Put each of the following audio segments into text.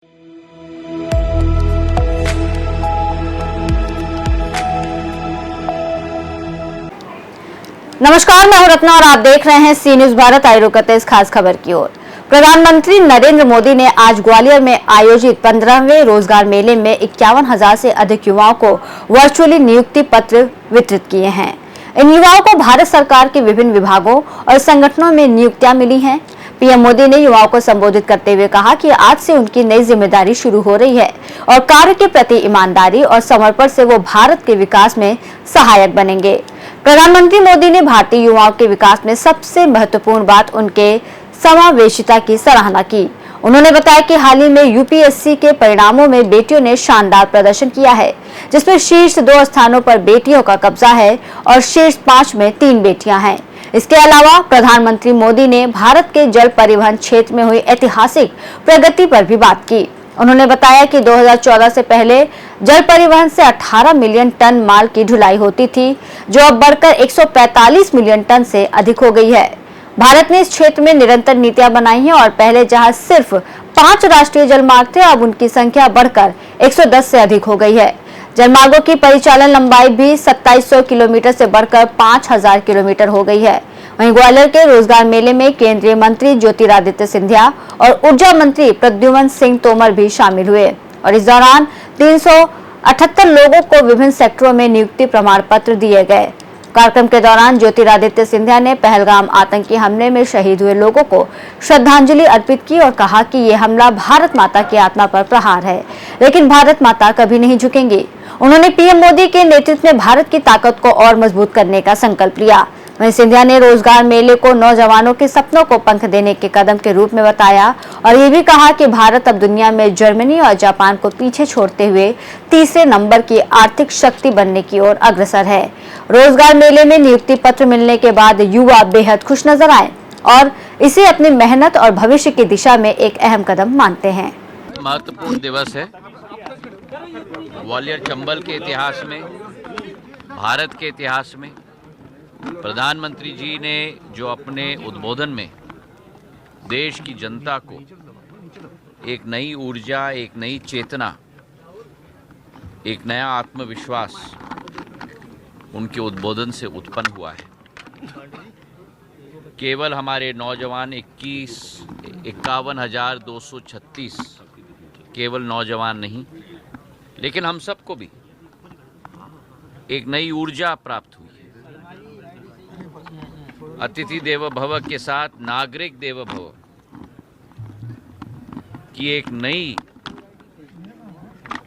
नमस्कार, मैं हूं रत्ना और आप देख रहे हैं सी न्यूज भारत। आइए रुक करते इस खास खबर की ओर। प्रधानमंत्री नरेंद्र मोदी ने आज ग्वालियर में आयोजित 15वें रोजगार मेले में 51,000 से अधिक युवाओं को वर्चुअली नियुक्ति पत्र वितरित किए हैं। इन युवाओं को भारत सरकार के विभिन्न विभागों और संगठनों में नियुक्तियां मिली हैं। पीएम मोदी ने युवाओं को संबोधित करते हुए कहा कि आज से उनकी नई जिम्मेदारी शुरू हो रही है और कार्य के प्रति ईमानदारी और समर्पण से वो भारत के विकास में सहायक बनेंगे। प्रधानमंत्री मोदी ने भारतीय युवाओं के विकास में सबसे महत्वपूर्ण बात उनके समावेशिता की सराहना की। उन्होंने बताया कि हाल ही में यूपीएससी के परिणामों में बेटियों ने शानदार प्रदर्शन किया है, जिसमें शीर्ष 2 स्थानों पर बेटियों का कब्जा है और शीर्ष 5 में 3 बेटियां हैं। इसके अलावा प्रधानमंत्री मोदी ने भारत के जल परिवहन क्षेत्र में हुई ऐतिहासिक प्रगति पर भी बात की। उन्होंने बताया कि 2014 से पहले जल परिवहन से 18 मिलियन टन माल की ढुलाई होती थी, जो अब बढ़कर 145 मिलियन टन से अधिक हो गई है। भारत ने इस क्षेत्र में निरंतर नीतियां बनाई हैं और पहले जहां सिर्फ 5 राष्ट्रीय जलमार्ग थे, अब उनकी संख्या बढ़कर 110 से अधिक हो गई है। जलमार्गों की परिचालन लंबाई भी 2700 किलोमीटर से बढ़कर 5000 किलोमीटर हो गई है। वहीं ग्वालियर के रोजगार मेले में केंद्रीय मंत्री ज्योतिरादित्य सिंधिया और ऊर्जा मंत्री प्रद्युम्न सिंह तोमर भी शामिल हुए और इस दौरान 378 लोगों को विभिन्न सेक्टरों में नियुक्ति प्रमाण पत्र दिए गए। कार्यक्रम के दौरान ज्योतिरादित्य सिंधिया ने पहलगाम आतंकी हमले में शहीद हुए लोगों को श्रद्धांजलि अर्पित की और कहा कि ये हमला भारत माता की आत्मा पर प्रहार है, लेकिन भारत माता कभी नहीं झुकेंगी। उन्होंने पीएम मोदी के नेतृत्व में भारत की ताकत को और मजबूत करने का संकल्प लिया। वहीं सिंधिया ने रोजगार मेले को नौजवानों के सपनों को पंख देने के कदम के रूप में बताया और ये भी कहा कि भारत अब दुनिया में जर्मनी और जापान को पीछे छोड़ते हुए तीसरे नंबर की आर्थिक शक्ति बनने की ओर अग्रसर है। रोजगार मेले में नियुक्ति पत्र मिलने के बाद युवा बेहद खुश नजर आए और इसे अपनी मेहनत और भविष्य की दिशा में एक अहम कदम मानते हैं। महत्वपूर्ण दिवस है। ग्वालियर चंबल के इतिहास में, भारत के इतिहास में प्रधानमंत्री जी ने जो अपने उद्बोधन में देश की जनता को एक नई ऊर्जा, एक नई चेतना, एक नया आत्मविश्वास उनके उद्बोधन से उत्पन्न हुआ है। केवल हमारे नौजवान 51,236 केवल नौजवान नहीं, लेकिन हम सबको भी एक नई ऊर्जा प्राप्त हुई है। अतिथि देवो भव के साथ नागरिक देवो भव की एक नई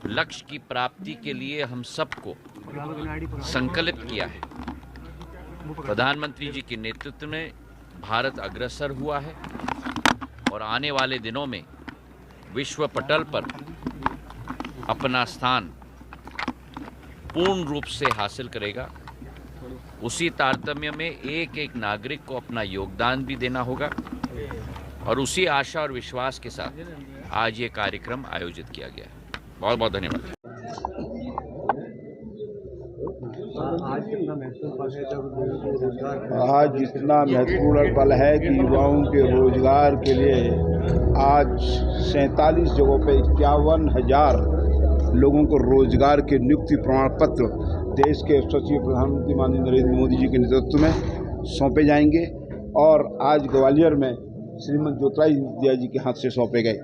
लक्ष्य की प्राप्ति के लिए हम सबको संकल्पित किया है। प्रधानमंत्री जी के नेतृत्व में भारत अग्रसर हुआ है और आने वाले दिनों में विश्व पटल पर अपना स्थान पूर्ण रूप से हासिल करेगा। उसी तारतम्य में एक एक नागरिक को अपना योगदान भी देना होगा और उसी आशा और विश्वास के साथ आज ये कार्यक्रम आयोजित किया गया है। बहुत बहुत धन्यवाद। आज इतना महत्वपूर्ण पल है कि युवाओं के रोजगार के लिए आज 47 जगहों पे 51,000 लोगों को रोजगार के नियुक्ति प्रमाण पत्र देश के यशस्वी प्रधानमंत्री माननीय नरेंद्र मोदी जी के नेतृत्व में सौंपे जाएंगे और आज ग्वालियर में श्रीमती ज्योतिरादित्य जी के हाथ से सौंपे गए।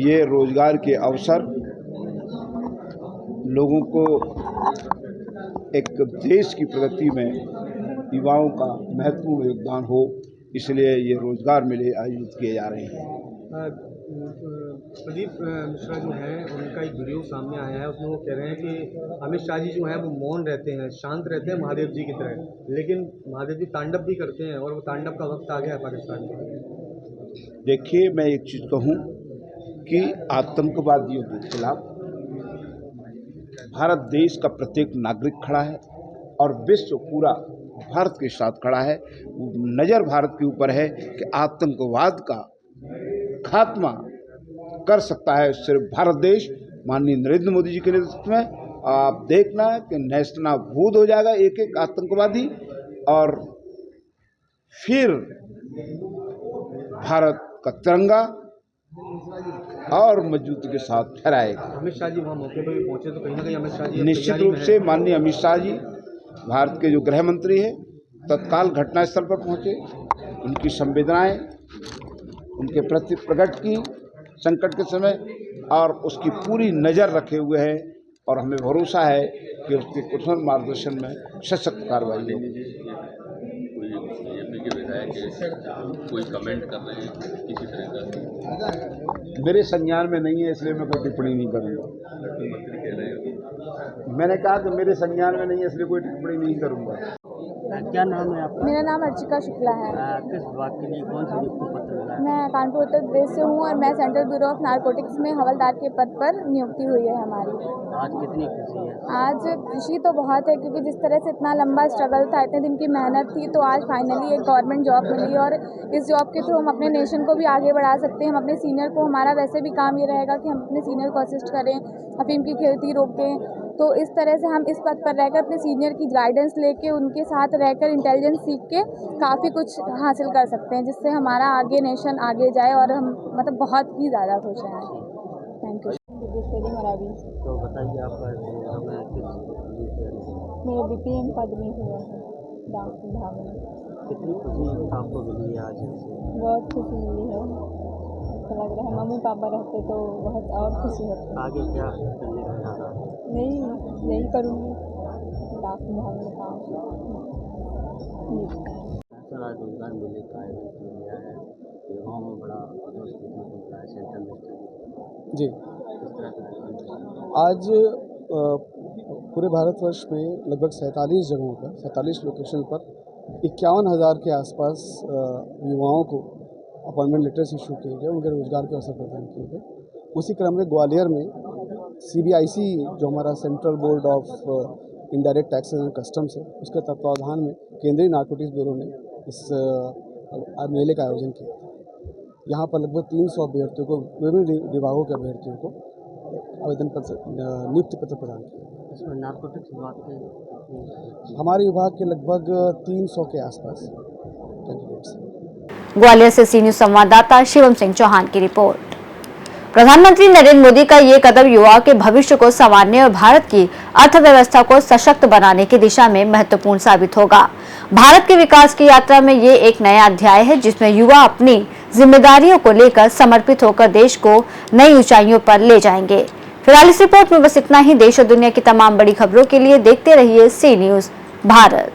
ये रोजगार के अवसर लोगों को एक देश की प्रगति में युवाओं का महत्वपूर्ण योगदान हो, इसलिए ये रोजगार मेले आयोजित किए जा रहे हैं। प्रदीप मिश्रा जो हैं उनका एक वीडियो सामने आया है, उसमें वो कह रहे हैं कि अमित शाह जी जो हैं वो मौन रहते हैं, शांत रहते हैं महादेव जी की तरह, लेकिन महादेव जी तांडव भी करते हैं और वो तांडव का वक्त आ गया है पाकिस्तान में। देखिए, मैं एक चीज़ कहूँ कि आतंकवादियों के खिलाफ भारत देश का प्रत्येक नागरिक खड़ा है और विश्व पूरा भारत के साथ खड़ा है। नज़र भारत के ऊपर है कि आतंकवाद का खात्मा कर सकता है सिर्फ भारत देश माननीय नरेंद्र मोदी जी के नेतृत्व में। आप देखना कि नेस्तनाबूद हो जाएगा एक एक आतंकवादी और फिर भारत का तिरंगा और मजबूती के साथ फहराएगा। अमित शाह जी वहाँ मौके पर भी पहुंचे, तो कहीं ना कहीं अमित शाह जी निश्चित तैयारी रूप में से हैं। माननीय अमित शाह जी भारत के जो गृह मंत्री हैं तत्काल घटनास्थल पर पहुंचे, उनकी संवेदनाएं उनके प्रति प्रकट की संकट के समय, और उसकी पूरी नज़र रखे हुए हैं, और हमें भरोसा है कि उसके कुशल मार्गदर्शन में सशक्त कार्रवाई होगी। बीजेपी के विधायक कोई कमेंट कर रहे हैं किसी तरह का? मेरे संज्ञान में नहीं है, इसलिए मैं कोई टिप्पणी नहीं करूँगा। मंत्री कह रहे हैं, मैंने कहा कि मेरे संज्ञान में नहीं है, इसलिए कोई टिप्पणी नहीं करूँगा। क्या नाम है आपका? मेरा नाम अर्चिका शुक्ला है। किस विभाग के लिए कौन सा नियुक्ति पत्र मिला है? मैं कानपुर उत्तर प्रदेश से हूँ और मैं सेंट्रल ब्यूरो ऑफ नारकोटिक्स में हवलदार के पद पर नियुक्ति हुई है हमारी। आज कितनी खुशी है? आज खुशी तो बहुत है, क्योंकि जिस तरह से इतना लंबा स्ट्रगल था, इतने दिन की मेहनत थी, तो आज फाइनली एक गवर्नमेंट जॉब मिली, और इस जॉब के थ्रू हम अपने नेशन को भी आगे बढ़ा सकते हैं। हम अपने सीनियर को, हमारा वैसे भी काम ये रहेगा कि हम अपने सीनियर को असिस्ट करें, अफीम की खेती रोकें। तो इस तरह से हम इस पद पर रहकर अपने सीनियर की गाइडेंस लेके, उनके साथ रहकर इंटेलिजेंस सीख के काफ़ी कुछ हासिल कर सकते हैं, जिससे हमारा आगे नेशन आगे जाए, और हम मतलब बहुत ही ज़्यादा खुश हैं। Thank you. तो बताइए आपका हमें किस चीज़ से मेरा BPM पद में हुआ है डाक विभाग में। कितनी खुशी आपको मिली है आज इससे? बहुत खुशी मिली है, अच्छा लग रहा है। मम्मी पापा रहते तो बहुत और खुशी होती। आगे क्या करने का इरादा है? यही करूँगी, डाक विभाग में काम। ऐसा आज रोजगार मेले का आयोजन किया गया है, युवाओं में बड़ा जोश देखने को मिला है सेंट्रल मिनिस्टर जी। किस तरह का आयोजन? आज पूरे भारतवर्ष में लगभग 47 जगहों पर, 47 लोकेशन पर 51,000 के आसपास युवाओं को अपॉइंटमेंट लेटर्स इशू किए गए, उनके रोजगार के अवसर प्रदान किए गए। उसी क्रम में ग्वालियर में CBIC, जो हमारा central board of indirect taxes and customs है, उसके तत्वावधान में केंद्रीय नारकोटिक्स ब्यूरो ने इस मेले का आयोजन किया। यहाँ पर लगभग 300 अभ्यर्थियों को, विभिन्न विभागों के अभ्यर्थियों को आवेदन पत्र, नियुक्ति पत्र प्रदान किया। इसमें नारकोटिक्स विभाग के हमारे विभाग के लगभग 300 के आसपास कैंडिडेट्स हैं। ग्वालियर से सी न्यूज संवाददाता शिवम सिंह चौहान की रिपोर्ट। प्रधानमंत्री नरेंद्र मोदी का ये कदम युवाओं के भविष्य को संवारने और भारत की अर्थव्यवस्था को सशक्त बनाने की दिशा में महत्वपूर्ण साबित होगा। भारत के विकास की यात्रा में ये एक नया अध्याय है, जिसमें युवा अपनी जिम्मेदारियों को लेकर समर्पित होकर देश को नई ऊंचाइयों पर ले जाएंगे। फिलहाल इस रिपोर्ट में बस इतना ही। देश और दुनिया की तमाम बड़ी खबरों के लिए देखते रहिए सी न्यूज भारत।